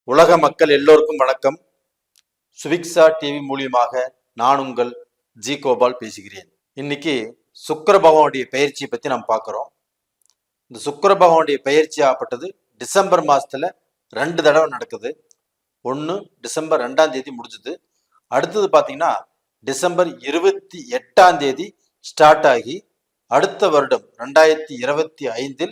உலக மக்கள் எல்லோருக்கும் வணக்கம். சுவிக்ஸா டிவி மூலியமாக நான் உங்கள் ஜி கோபால் பேசுகிறேன். இன்னைக்கு சுக்கிர பகவானுடைய பயிற்சியை பற்றி நாம் பார்க்குறோம். இந்த சுக்கிர பகவானுடைய பயிற்சி ஆகப்பட்டது டிசம்பர் மாதத்தில் 2 தடவை நடக்குது. ஒன்று டிசம்பர் 2ஆம் தேதி முடிஞ்சுது. அடுத்தது பார்த்தீங்கன்னா டிசம்பர் 28ஆம் தேதி ஸ்டார்ட் ஆகி அடுத்த வருடம் 2025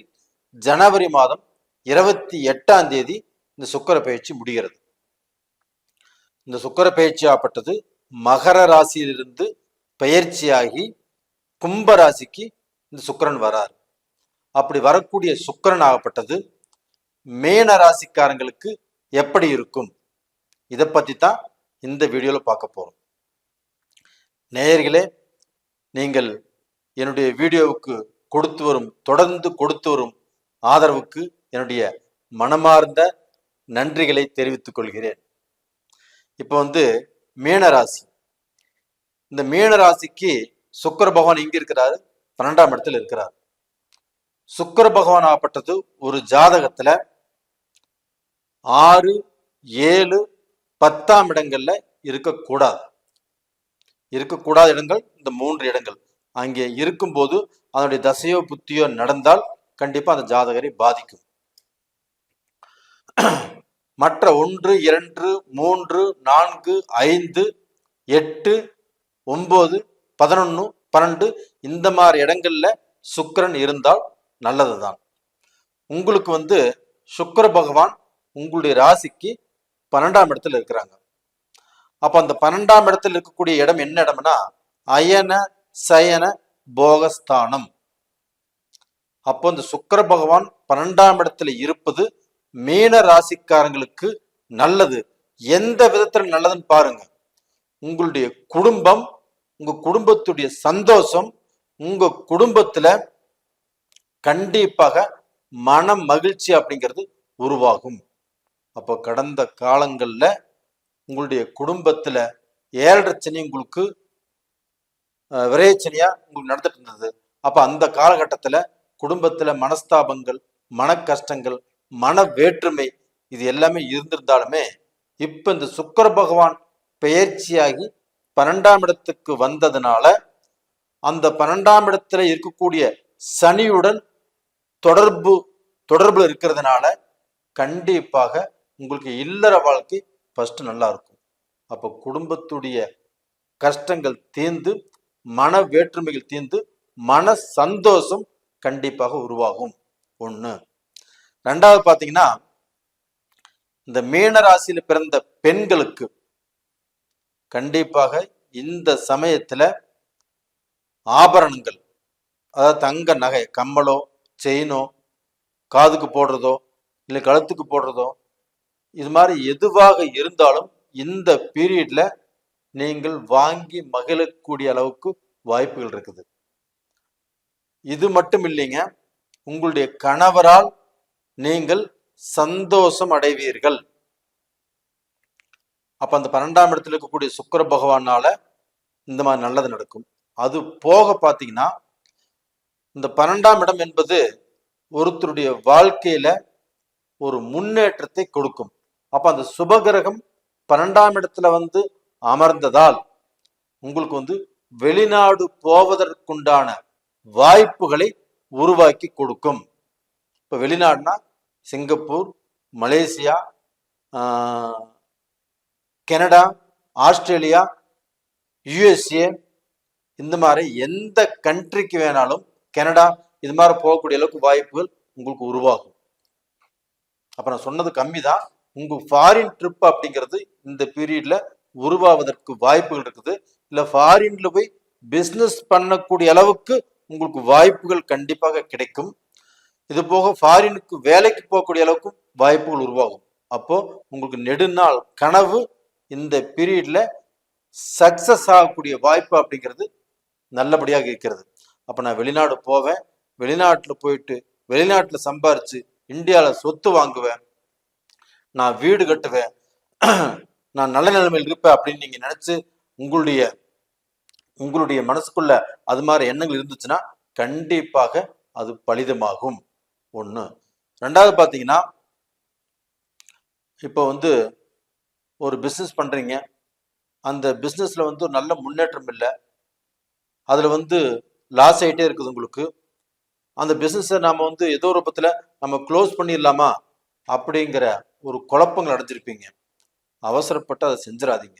ஜனவரி மாதம் 28ஆம் தேதி இந்த சுக்கிர பயிற்சி முடிகிறது. இந்த சுக்கிர பயிற்சி ஆகப்பட்டது மகர ராசியிலிருந்து பயிற்சியாகி கும்ப ராசிக்கு இந்த சுக்கிரன் வரார். அப்படி வரக்கூடிய சுக்கிரன் ஆகப்பட்டது மேன ராசிக்காரங்களுக்கு எப்படி இருக்கும், இதை பற்றி தான் இந்த வீடியோவில் பார்க்க போறோம். நேயர்களே, நீங்கள் என்னுடைய வீடியோவுக்கு தொடர்ந்து கொடுத்து வரும் ஆதரவுக்கு என்னுடைய மனமார்ந்த நன்றிகளை தெரிவித்துக் கொள்கிறேன். இப்போ மீனராசி, இந்த மீனராசிக்கு சுக்கிர பகவான் இங்க இருக்கிறாரு, 12ஆம் இடத்துல இருக்கிறார். சுக்கிர பகவான் ஆகப்பட்டது ஒரு ஜாதகத்துல 6, 7, 10ஆம் இடங்கள்ல இருக்கக்கூடாத இடங்கள் இந்த 3 இடங்கள். அங்கே இருக்கும்போது அதனுடைய தசையோ புத்தியோ நடந்தால் கண்டிப்பா அந்த ஜாதகரை பாதிக்கும். மற்ற 1, 2, 3, 4, 5, 8, 9, 11, 12 இந்த மாதிரி இடங்கள்ல சுக்கிரன் இருந்தால் நல்லதுதான். உங்களுக்கு சுக்கிர பகவான் உங்களுடைய ராசிக்கு 12ஆம் இடத்துல இருக்கிறாங்க. அப்ப அந்த 12ஆம் இடத்துல இருக்கக்கூடிய இடம் என்ன இடம்னா அயன சயன போகஸ்தானம். அப்போ இந்த சுக்கிர பகவான் 12ஆம் இடத்துல இருப்பது மீன ராசிக்காரங்களுக்கு நல்லது. எந்த விதத்துல நல்லதுன்னு பாருங்க. உங்களுடைய குடும்பம், உங்க குடும்பத்துடைய சந்தோஷம், உங்க குடும்பத்துல கண்டிப்பாக மன மகிழ்ச்சி அப்படிங்கிறது உருவாகும். அப்போ கடந்த காலங்கள்ல உங்களுடைய குடும்பத்துல 7.5 சனி உங்களுக்கு விரைச்சனியா உங்களுக்கு நடந்துட்டு இருந்தது. அப்ப அந்த காலகட்டத்துல குடும்பத்துல மனஸ்தாபங்கள், மன கஷ்டங்கள், மன வேற்றுமை இது எல்லாமே இருந்திருந்தாலுமே இப்ப இந்த சுக்கிர பகவான் பெயர்ச்சியாகி 12ஆம் இடத்துக்கு வந்ததுனால அந்த 12ஆம் இடத்துல இருக்கக்கூடிய சனியுடன் தொடர்பு இருக்கிறதுனால கண்டிப்பாக உங்களுக்கு இல்லற வாழ்க்கை ஃபர்ஸ்ட் நல்லா இருக்கும். அப்ப குடும்பத்துடைய கஷ்டங்கள் தீர்ந்து, மன வேற்றுமைகள் தீர்ந்து, மன சந்தோஷம் கண்டிப்பாக உருவாகும். 1. 2வது பாத்தீங்கன்னா, இந்த மீன ராசியில பிறந்த பெண்களுக்கு கண்டிப்பாக இந்த சமயத்துல ஆபரணங்கள், அதாவது தங்க நகை, கம்மலோ செயினோ, காதுக்கு போடுறதோ இல்லை கழுத்துக்கு போடுறதோ, இது மாதிரி எதுவாக இருந்தாலும் இந்த பீரியட்ல நீங்கள் வாங்கி மகிழக்கூடிய அளவுக்கு வாய்ப்புகள் இருக்குது. இது மட்டும் இல்லைங்க, உங்களுடைய கணவரால் நீங்கள் சந்தோஷம் அடைவீர்கள். அப்ப அந்த 12ஆம் இடத்துல இருக்கக்கூடிய சுக்கிர பகவானால இந்த மாதிரி நல்லது நடக்கும். அது போக பாத்தீங்கன்னா, இந்த 12ஆம் இடம் என்பது ஒருத்தருடைய வாழ்க்கையில ஒரு முன்னேற்றத்தை கொடுக்கும். அப்ப அந்த சுபகிரகம் 12ஆம் இடத்துல அமர்ந்ததால் உங்களுக்கு வெளிநாடு போவதற்குண்டான வாய்ப்புகளை உருவாக்கி கொடுக்கும். இப்ப வெளிநாடுனா Singapore, Malaysia, Canada, Australia, USA இந்த மாதிரி எந்த கண்ட்ரிக்கு வேணாலும், கனடா இது மாதிரி போகக்கூடிய அளவுக்கு வாய்ப்புகள் உங்களுக்கு உருவாகும். அப்ப நான் சொன்னது கம்மி தான். உங்க ஃபாரின் ட்ரிப் அப்படிங்கிறது இந்த பீரியட்ல உருவாவதற்கு வாய்ப்புகள் இருக்குது. இல்ல ஃபாரின்ல போய் பிசினஸ் பண்ணக்கூடிய அளவுக்கு உங்களுக்கு வாய்ப்புகள் கண்டிப்பாக கிடைக்கும். இது போக ஃபாரினுக்கு வேலைக்கு போகக்கூடிய அளவுக்கு வாய்ப்புகள் உருவாகும். அப்போ உங்களுக்கு நெடுநாள் கனவு இந்த பீரியட்ல சக்சஸ் ஆகக்கூடிய வாய்ப்பு அப்படிங்கிறது நல்லபடியாக இருக்கிறது. அப்ப நான் வெளிநாடு போவேன், வெளிநாட்டுல போயிட்டு வெளிநாட்டுல சம்பாரிச்சு இந்தியாவில் சொத்து வாங்குவேன், நான் வீடு கட்டுவேன், நான் நல்ல நிலைமையில் இருப்பேன் அப்படின்னு நீங்க நினைச்சு உங்களுடைய மனசுக்குள்ள அது மாதிரி எண்ணங்கள் இருந்துச்சுன்னா கண்டிப்பாக அது பலிதமாகும். 1. 2வது பாத்தீங்கன்னா, இப்போ வந்து ஒரு பிஸ்னஸ் பண்ணுறீங்க, அந்த பிஸ்னஸில் வந்து ஒரு நல்ல முன்னேற்றம் இல்லை, அதில் வந்து லாஸ் ஆகிட்டே இருக்குது உங்களுக்கு. அந்த பிஸ்னஸை நாம் வந்து ஏதோ ஒரு ரூபத்தில் நம்ம க்ளோஸ் பண்ணிடலாமா அப்படிங்கிற ஒரு குழப்பங்கள் அடைஞ்சிருப்பீங்க. அவசரப்பட்டு அதை செஞ்சிடாதீங்க.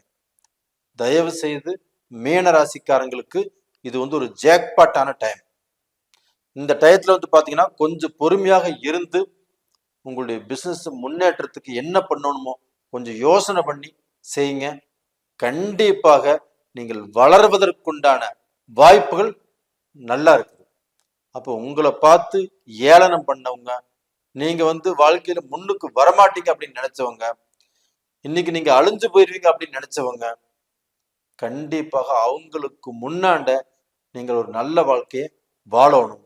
தயவு செய்து மீன ராசிக்காரங்களுக்கு இது வந்து ஒரு ஜேக்பாட்டான டைம். இந்த டயத்தில் வந்து பார்த்தீங்கன்னா கொஞ்சம் பொறுமையாக இருந்து உங்களுடைய பிஸ்னஸ் முன்னேற்றத்துக்கு என்ன பண்ணணுமோ கொஞ்சம் யோசனை பண்ணி செய்யுங்க. கண்டிப்பாக நீங்கள் வளர்வதற்குண்டான வாய்ப்புகள் நல்லா இருக்குது. அப்போ உங்களை பார்த்து ஏளனம் பண்ணவங்க, நீங்க வந்து வாழ்க்கையில முன்னுக்கு வரமாட்டீங்க அப்படின்னு நினைச்சவங்க, இன்னைக்கு நீங்க அழிஞ்சு போயிருவீங்க அப்படின்னு நினைச்சவங்க, கண்டிப்பாக அவங்களுக்கு முன்னாண்ட நீங்கள் ஒரு நல்ல வாழ்க்கையை வாழணும்.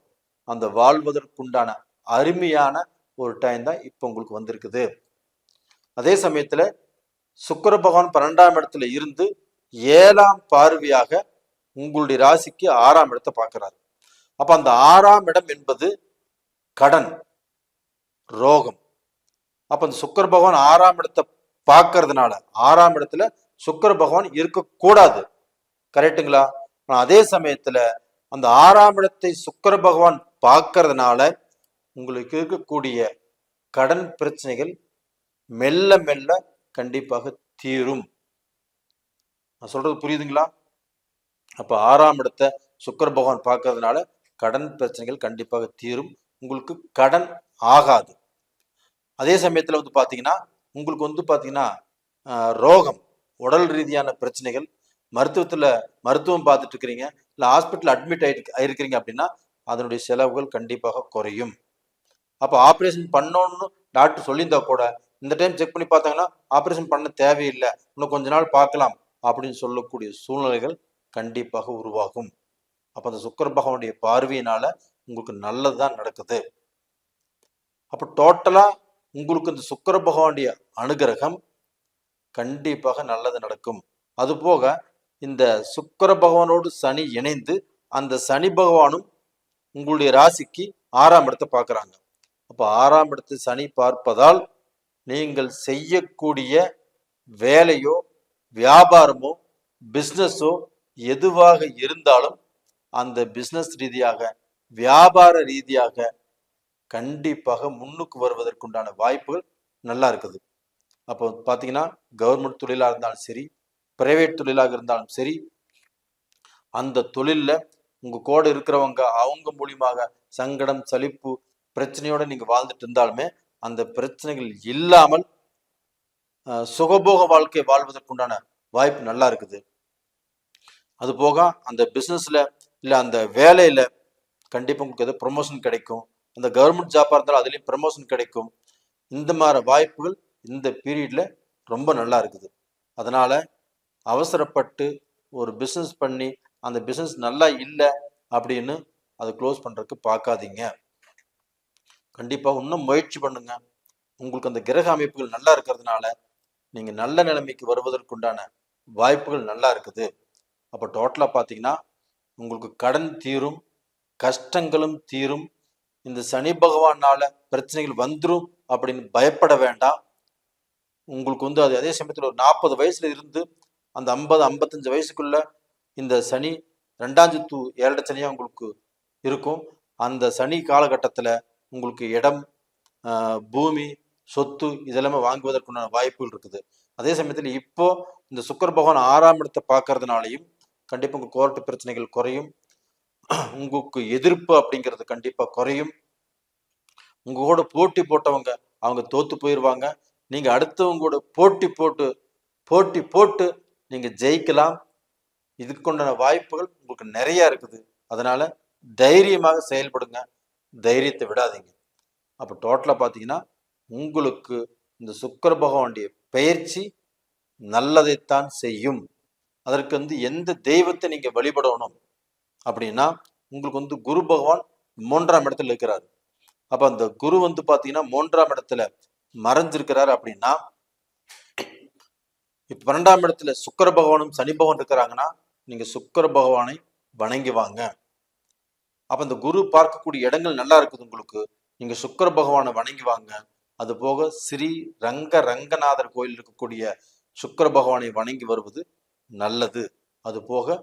அந்த வாழ்வதற்குண்டான அருமையான ஒரு டைம் தான் இப்போ உங்களுக்கு வந்திருக்குது. அதே சமயத்துல சுக்கிர பகவான் 12ஆம் இடத்துல இருந்து 7ஆம் பார்வையாக உங்களுடைய ராசிக்கு 6ஆம் இடத்தை பார்க்கிறாரு. அப்ப அந்த 6ஆம் இடம் என்பது கடன், ரோகம். அப்ப அந்த சுக்கிர பகவான் 6ஆம் இடத்தை பார்க்கறதுனால 6ஆம் இடத்துல சுக்கிர பகவான் இருக்கக்கூடாது, கரெக்டுங்களா? அதே சமயத்துல அந்த 6ஆம் இடத்தை சுக்கிர பகவான் பார்க்கறதுனால உங்களுக்கு இருக்கக்கூடிய கடன் பிரச்சனைகள் மெல்ல மெல்ல கண்டிப்பாக தீரும். நான் சொல்றது புரியுதுங்களா? அப்ப 6ஆம் இடத்தை சுக்கிர பகவான் பார்க்கறதுனால கடன் பிரச்சனைகள் கண்டிப்பாக தீரும், உங்களுக்கு கடன் ஆகாது. அதே சமயத்துல வந்து பாத்தீங்கன்னா உங்களுக்கு வந்து பாத்தீங்கன்னா ரோகம், உடல் ரீதியான பிரச்சனைகள், மருத்துவம் பார்த்துட்டு இருக்கிறீங்க, இல்லை ஹாஸ்பிட்டல் அட்மிட் ஆயிருக்கிறீங்க அப்படின்னா அதனுடைய செலவுகள் கண்டிப்பாக குறையும். அப்போ ஆப்ரேஷன் பண்ணணும்னு டாக்டர் சொல்லியிருந்தா கூட இந்த டைம் செக் பண்ணி பார்த்தாங்கன்னா ஆப்ரேஷன் பண்ண தேவையில்லை, இன்னும் கொஞ்ச நாள் பார்க்கலாம் அப்படின்னு சொல்லக்கூடிய சூழ்நிலைகள் கண்டிப்பாக உருவாகும். அப்போ அந்த சுக்கிர பகவானுடைய பார்வையினால உங்களுக்கு நல்லதுதான் நடக்குது. அப்போ டோட்டலா உங்களுக்கு இந்த சுக்கிர பகவானுடைய அனுகிரகம் கண்டிப்பாக நல்லது நடக்கும். அது போக இந்த சுக்கிர பகவானோடு சனி இணைந்து அந்த சனி பகவானும் உங்களுடைய ராசிக்கு 6ஆம் இடத்தை பார்க்குறாங்க. அப்போ 6ஆம் இடத்தை சனி பார்ப்பதால் நீங்கள் செய்யக்கூடிய வேலையோ வியாபாரமோ பிஸ்னஸோ எதுவாக இருந்தாலும் அந்த பிஸ்னஸ் ரீதியாக வியாபார ரீதியாக கண்டிப்பாக முன்னுக்கு வருவதற்குண்டான வாய்ப்புகள் நல்லா இருக்குது. அப்போ பார்த்தீங்கன்னா கவர்மெண்ட் தொழிலாக இருந்தாலும் சரி, பிரைவேட் தொழிலாக இருந்தாலும் சரி, அந்த தொழிலில் உங்கள் கூட இருக்கிறவங்க அவங்க மூலியமாக சங்கடம் சலிப்பு பிரச்சனையோட நீங்கள் வாழ்ந்துட்டு இருந்தாலுமே அந்த பிரச்சனைகள் இல்லாமல் சுகபோக வாழ்க்கை வாழ்வதற்குண்டான வாய்ப்பு நல்லா இருக்குது. அது போக அந்த பிஸ்னஸில் இல்லை அந்த வேலையில் கண்டிப்பாக உங்களுக்கு எதாவது ப்ரொமோஷன் கிடைக்கும். அந்த கவர்மெண்ட் ஜாப்பாக இருந்தாலும் அதுலேயும் ப்ரமோஷன் கிடைக்கும். இந்த மாதிரி வாய்ப்புகள் இந்த பீரியட்ல ரொம்ப நல்லா இருக்குது. அதனால அவசரப்பட்டு ஒரு பிஸ்னஸ் பண்ணி அந்த பிஸ்னஸ் நல்லா இல்லை அப்படின்னு அதை க்ளோஸ் பண்றதுக்கு பார்க்காதீங்க. கண்டிப்பாக இன்னும் முயற்சி பண்ணுங்க. உங்களுக்கு அந்த கிரக அமைப்புகள் நல்லா இருக்கிறதுனால நீங்க நல்ல நிலைமைக்கு வருவதற்குண்டான வாய்ப்புகள் நல்லா இருக்குது. அப்போ டோட்டலா பார்த்தீங்கன்னா உங்களுக்கு கடன் தீரும், கஷ்டங்களும் தீரும். இந்த சனி பகவானால பிரச்சனைகள் வந்துடும் அப்படின்னு பயப்பட வேண்டாம். உங்களுக்கு வந்து அது அதே சமயத்தில் ஒரு 40 வயசுல இருந்து அந்த 50-55 வயசுக்குள்ள இந்த சனி 2ஆம் தூ 7 சனியா உங்களுக்கு இருக்கும். அந்த சனி காலகட்டத்தில் உங்களுக்கு இடம், பூமி, சொத்து இதெல்லாமே வாங்குவதற்குண்டான வாய்ப்புகள் இருக்குது. அதே சமயத்தில் இப்போ இந்த சுக்கிர பகவான் 6ஆம் இடத்தை பார்க்கறதுனாலையும் கண்டிப்பாக உங்கள் கோர்ட்டு பிரச்சனைகள் குறையும், உங்களுக்கு எதிர்ப்பு அப்படிங்கிறது கண்டிப்பாக குறையும். உங்க கூட போட்டி போட்டவங்க அவங்க தோத்து போயிடுவாங்க. நீங்க அடுத்தவங்க கூட போட்டி போட்டு நீங்க ஜெயிக்கலாம். இதுக்குண்டான வாய்ப்புகள் உங்களுக்கு நிறைய இருக்குது. அதனால தைரியமாக செயல்படுங்க, தைரியத்தை விடாதீங்க. அப்போ டோட்டலா பார்த்தீங்கன்னா உங்களுக்கு இந்த சுக்கிர பகவானுடைய பெயர்ச்சி நல்லதைத்தான் செய்யும். அதற்கு வந்து எந்த தெய்வத்தை நீங்க வழிபடணும் அப்படின்னா உங்களுக்கு வந்து குரு பகவான் 3ஆம் இடத்துல இருக்கிறாரு. அப்ப அந்த குரு வந்து பாத்தீங்கன்னா 3ஆம் இடத்துல மறைஞ்சிருக்கிறாரு அப்படின்னா இப்ப 12ஆம் இடத்துல சுக்கிர பகவானும் சனி பகவான் இருக்கிறாங்கன்னா நீங்க சுக்கிர பகவானை வணங்கி வாங்க. அப்ப இந்த குரு பார்க்கக்கூடிய இடங்கள் நல்லா இருக்குது உங்களுக்கு, நீங்க சுக்கிர பகவானை வணங்கி வாங்க. அதுபோக ஸ்ரீ ரங்கநாதர் கோயில் இருக்கக்கூடிய சுக்கிர பகவானை வணங்கி வருவது நல்லது. அதுபோக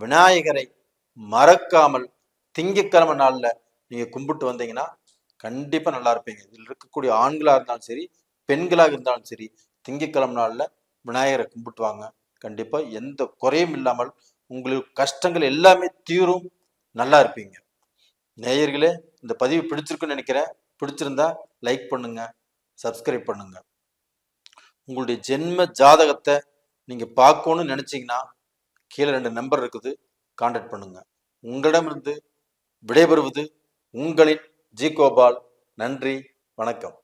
விநாயகரை மறக்காமல் திங்கட்கிழமை நாள்ல நீங்க கும்பிட்டு வந்தீங்கன்னா கண்டிப்பா நல்லா இருப்பீங்க. இதில் இருக்கக்கூடிய ஆண்களா இருந்தாலும் சரி, பெண்களாக இருந்தாலும் சரி, திங்கட்கிழமை நாள்ல விநாயகரை கும்பிட்டு வாங்க. கண்டிப்பா எந்த குறையும் இல்லாமல் உங்களுக்கு கஷ்டங்கள் எல்லாமே தீரும், நல்லா இருப்பீங்க. நேயர்களே, இந்த பதிவு பிடிச்சிருக்குன்னு நினைக்கிறேன். பிடிச்சிருந்தா லைக் பண்ணுங்க, சப்ஸ்கிரைப் பண்ணுங்க. உங்களுடைய ஜென்ம ஜாதகத்தை நீங்க பார்க்கணும்னு நினைச்சீங்கன்னா கீழே 2 நம்பர் இருக்குது, கான்டாக்ட் பண்ணுங்க. உங்களிடமிருந்து விடைபெறுவது உங்களின் ஜி கோபால். நன்றி, வணக்கம்.